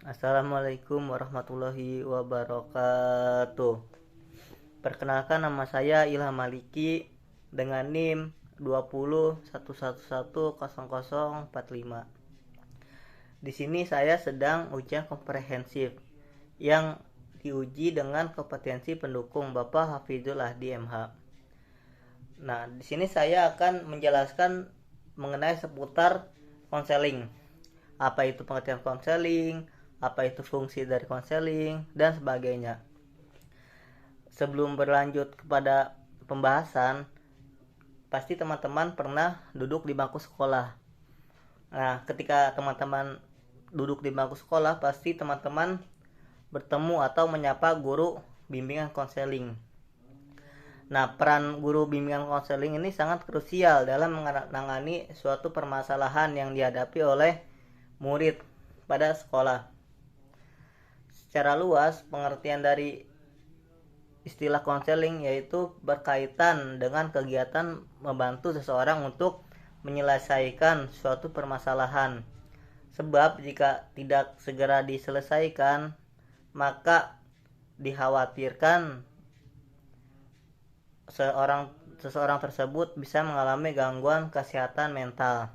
Assalamualaikum warahmatullahi wabarakatuh. Perkenalkan, nama saya Ilham Maliki dengan NIM 2011110045. Di sini saya sedang ujian komprehensif yang diuji dengan kompetensi pendukung Bapak Hafizul Ahdi MH. Nah, di sini saya akan menjelaskan mengenai seputar konseling. Apa itu pengertian konseling, apa itu fungsi dari konseling, dan sebagainya. Sebelum berlanjut kepada pembahasan, pasti teman-teman pernah duduk di bangku sekolah. Nah, ketika teman-teman duduk di bangku sekolah, pasti teman-teman bertemu atau menyapa guru bimbingan konseling. Nah, peran guru bimbingan konseling ini sangat krusial dalam menangani suatu permasalahan yang dihadapi oleh murid pada sekolah. Secara luas, pengertian dari istilah konseling yaitu berkaitan dengan kegiatan membantu seseorang untuk menyelesaikan suatu permasalahan. Sebab jika tidak segera diselesaikan, maka dikhawatirkan seseorang tersebut bisa mengalami gangguan kesehatan mental.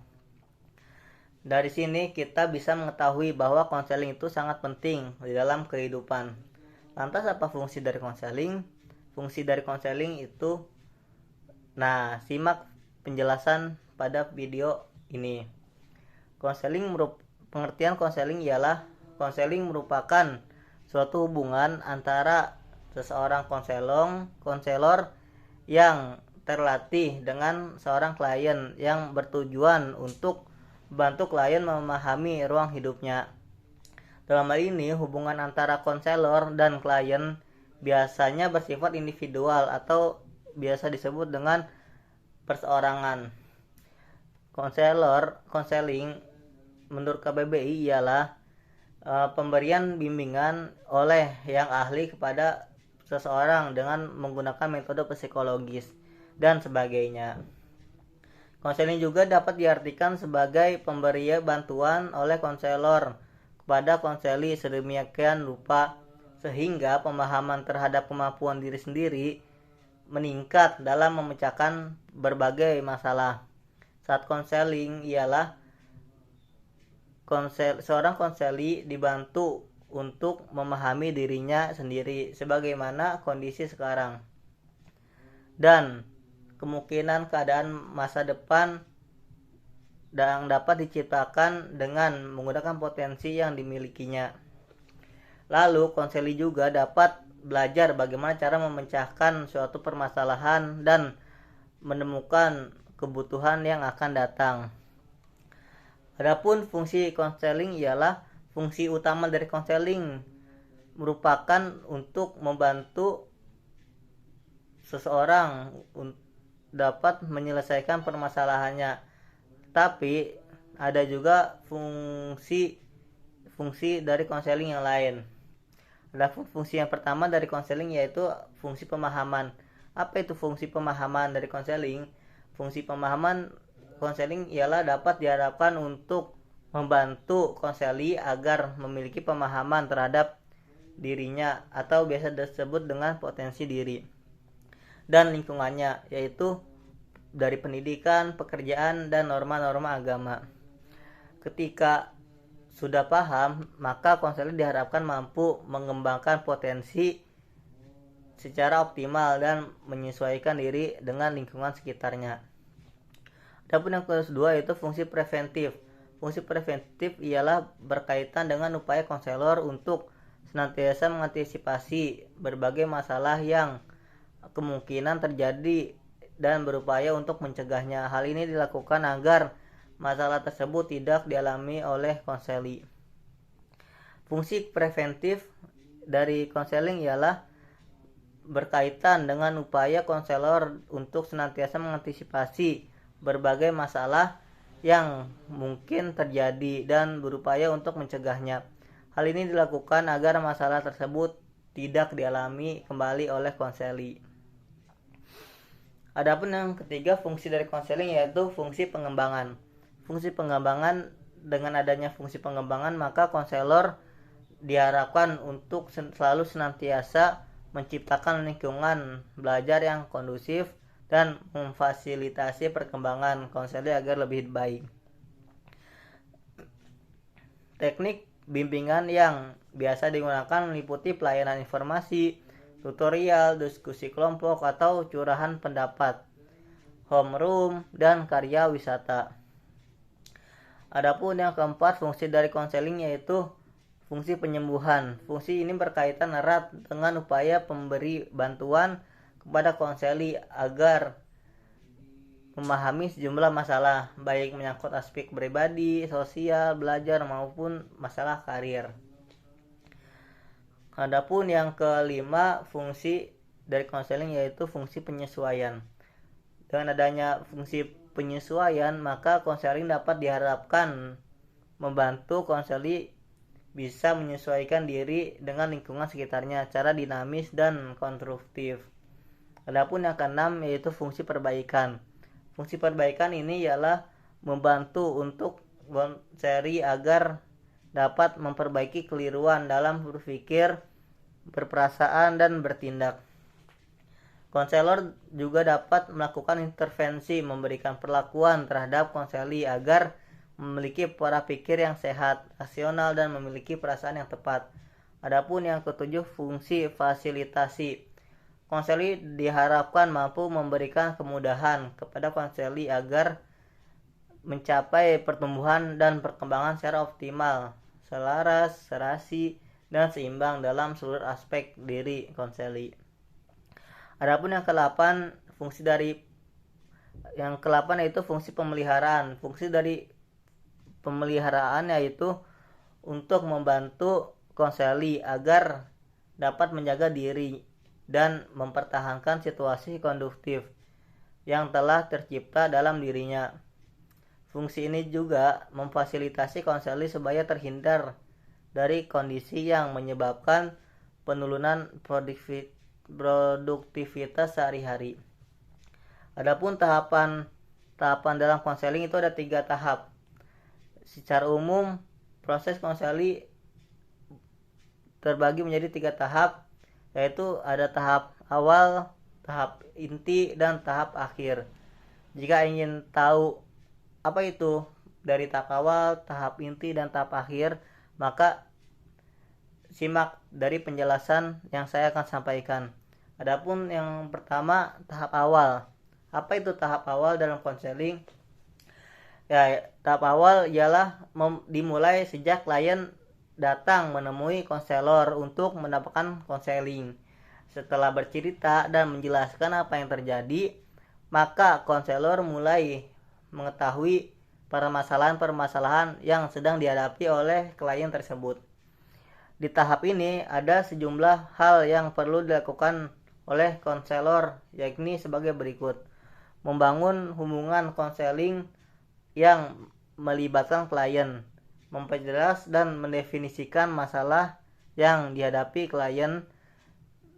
Dari sini kita bisa mengetahui bahwa konseling itu sangat penting di dalam kehidupan. Lantas apa fungsi dari konseling? Fungsi dari konseling itu, simak penjelasan pada video ini. Pengertian konseling ialah konseling merupakan suatu hubungan antara seseorang konselor yang terlatih dengan seorang klien yang bertujuan untuk membantu klien memahami ruang hidupnya. Dalam hal ini, hubungan antara konselor dan klien biasanya bersifat individual atau biasa disebut dengan perseorangan. Konseling menurut KBBI ialah pemberian bimbingan oleh yang ahli kepada seseorang dengan menggunakan metode psikologis dan sebagainya. Konseling juga dapat diartikan sebagai pemberian bantuan oleh konselor kepada konseli sedemikian rupa sehingga pemahaman terhadap kemampuan diri sendiri meningkat dalam memecahkan berbagai masalah. Saat konseling ialah seorang konseli dibantu untuk memahami dirinya sendiri sebagaimana kondisi sekarang dan kemungkinan keadaan masa depan yang dapat diciptakan dengan menggunakan potensi yang dimilikinya. Lalu konseli juga dapat belajar bagaimana cara memecahkan suatu permasalahan dan menemukan kebutuhan yang akan datang. Adapun fungsi konseling ialah fungsi utama dari konseling merupakan untuk membantu seseorang dapat menyelesaikan permasalahannya. Tapi ada juga fungsi dari konseling yang lain. Ada fungsi yang pertama dari konseling yaitu fungsi pemahaman. Apa itu fungsi pemahaman dari konseling? Fungsi pemahaman konseling ialah dapat diharapkan untuk membantu konseli agar memiliki pemahaman terhadap dirinya atau biasa disebut dengan potensi diri dan lingkungannya, yaitu dari pendidikan, pekerjaan, dan norma-norma agama. Ketika sudah paham, maka konselor diharapkan mampu mengembangkan potensi secara optimal dan menyesuaikan diri dengan lingkungan sekitarnya. Adapun yang kedua yaitu fungsi preventif. Fungsi preventif ialah berkaitan dengan upaya konselor untuk senantiasa mengantisipasi berbagai masalah yang kemungkinan terjadi dan berupaya untuk mencegahnya. Hal ini dilakukan agar masalah tersebut tidak dialami oleh konseli. Fungsi preventif dari konseling ialah berkaitan dengan upaya konselor untuk senantiasa mengantisipasi berbagai masalah yang mungkin terjadi dan berupaya untuk mencegahnya. Hal ini dilakukan agar masalah tersebut tidak dialami kembali oleh konseli. Adapun yang ketiga fungsi dari konseling yaitu fungsi pengembangan. Dengan adanya fungsi pengembangan maka konselor diharapkan untuk selalu senantiasa menciptakan lingkungan belajar yang kondusif dan memfasilitasi perkembangan konseling agar lebih baik. Teknik bimbingan yang biasa digunakan meliputi pelayanan informasi, tutorial, diskusi kelompok, atau curahan pendapat, homeroom, dan karya wisata. Adapun yang keempat, fungsi dari konseling yaitu fungsi penyembuhan. Fungsi ini berkaitan erat dengan upaya pemberi bantuan kepada konseli agar memahami sejumlah masalah, baik menyangkut aspek pribadi, sosial, belajar, maupun masalah karir. Adapun yang kelima, fungsi dari konseling yaitu fungsi penyesuaian. Dengan adanya fungsi penyesuaian, maka konseling dapat diharapkan membantu konseli bisa menyesuaikan diri dengan lingkungan sekitarnya secara dinamis dan konstruktif. Adapun yang keenam yaitu fungsi perbaikan. Fungsi perbaikan ini ialah membantu untuk konseli agar dapat memperbaiki keliruan dalam berpikir, berperasaan, dan bertindak. Konselor juga dapat melakukan intervensi, memberikan perlakuan terhadap konseli agar memiliki pola pikir yang sehat, rasional, dan memiliki perasaan yang tepat. Adapun yang ketujuh, fungsi fasilitasi. Konseli diharapkan mampu memberikan kemudahan kepada konseli agar mencapai pertumbuhan dan perkembangan secara optimal, selaras, serasi, dan seimbang dalam seluruh aspek diri konseli. Adapun yang ke-8, yaitu fungsi pemeliharaan. Fungsi dari pemeliharaan yaitu untuk membantu konseli agar dapat menjaga diri dan mempertahankan situasi kondusif yang telah tercipta dalam dirinya. Fungsi ini juga memfasilitasi konseli supaya terhindar dari kondisi yang menyebabkan penurunan produktivitas sehari-hari. Adapun tahapan dalam konseling itu ada 3 tahap. Secara umum, proses konseli terbagi menjadi 3 tahap, yaitu ada tahap awal, tahap inti, dan tahap akhir. Jika ingin tahu apa itu dari tahap awal, tahap inti, dan tahap akhir, maka simak dari penjelasan yang saya akan sampaikan. Adapun yang pertama, tahap awal. Apa itu tahap awal dalam konseling? Ya, tahap awal ialah dimulai sejak klien datang menemui konselor untuk mendapatkan konseling. Setelah bercerita dan menjelaskan apa yang terjadi, maka konselor mulai mengetahui permasalahan-permasalahan yang sedang dihadapi oleh klien tersebut. Di tahap ini ada sejumlah hal yang perlu dilakukan oleh konselor, yakni sebagai berikut. Membangun hubungan konseling yang melibatkan klien, memperjelas dan mendefinisikan masalah yang dihadapi klien.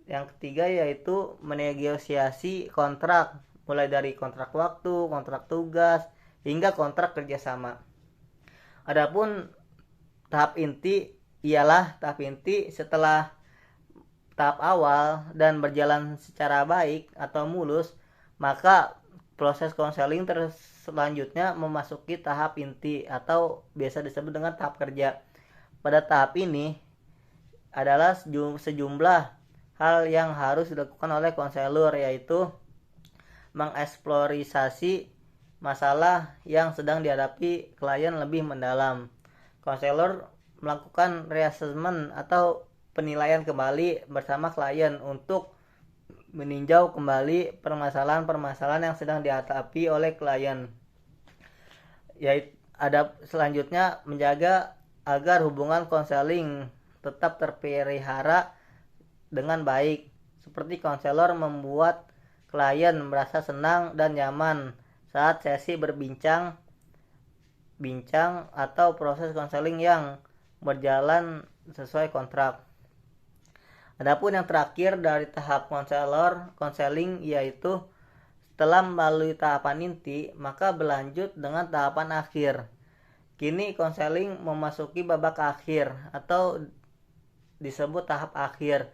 Yang ketiga yaitu menegosiasi kontrak, mulai dari kontrak waktu, kontrak tugas, hingga kontrak kerjasama. Adapun tahap inti ialah tahap inti setelah tahap awal dan berjalan secara baik atau mulus, maka proses konseling selanjutnya memasuki tahap inti atau biasa disebut dengan tahap kerja. Pada tahap ini adalah sejumlah hal yang harus dilakukan oleh konselor, yaitu mengeksplorasi masalah yang sedang dihadapi klien lebih mendalam. Konselor melakukan reassessment atau penilaian kembali bersama klien untuk meninjau kembali permasalahan-permasalahan yang sedang dihadapi oleh klien. Yaitu ada selanjutnya menjaga agar hubungan konseling tetap terpelihara dengan baik, seperti konselor membuat klien merasa senang dan nyaman saat sesi bincang atau proses konseling yang berjalan sesuai kontrak. Adapun yang terakhir dari tahap konseling yaitu setelah melalui tahapan inti, maka berlanjut dengan tahapan akhir. Kini konseling memasuki babak akhir atau disebut tahap akhir.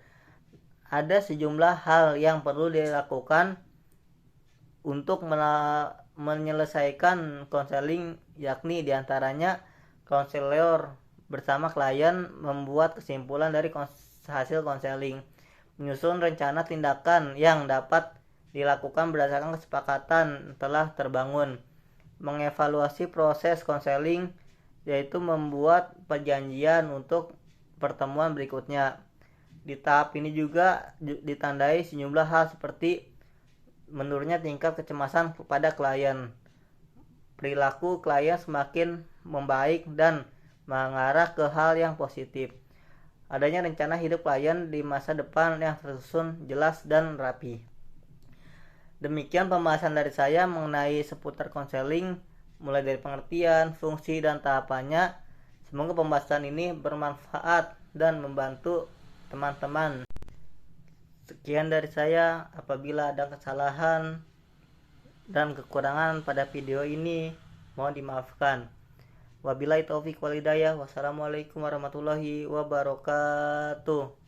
Ada sejumlah hal yang perlu dilakukan untuk menyelesaikan konseling, yakni diantaranya konselor bersama klien membuat kesimpulan dari hasil konseling, menyusun rencana tindakan yang dapat dilakukan berdasarkan kesepakatan telah terbangun, mengevaluasi proses konseling, yaitu membuat perjanjian untuk pertemuan berikutnya. Di tahap ini juga ditandai sejumlah hal seperti menurunnya tingkat kecemasan kepada klien, perilaku klien semakin membaik dan mengarah ke hal yang positif, adanya rencana hidup klien di masa depan yang tersusun jelas dan rapi. Demikian pembahasan dari saya mengenai seputar konseling, mulai dari pengertian, fungsi, dan tahapannya. Semoga pembahasan ini bermanfaat dan membantu teman-teman. Sekian dari saya. Apabila ada kesalahan dan kekurangan pada video ini, mohon dimaafkan. Wabillahi taufiq wal hidayah. Wassalamualaikum warahmatullahi wabarakatuh.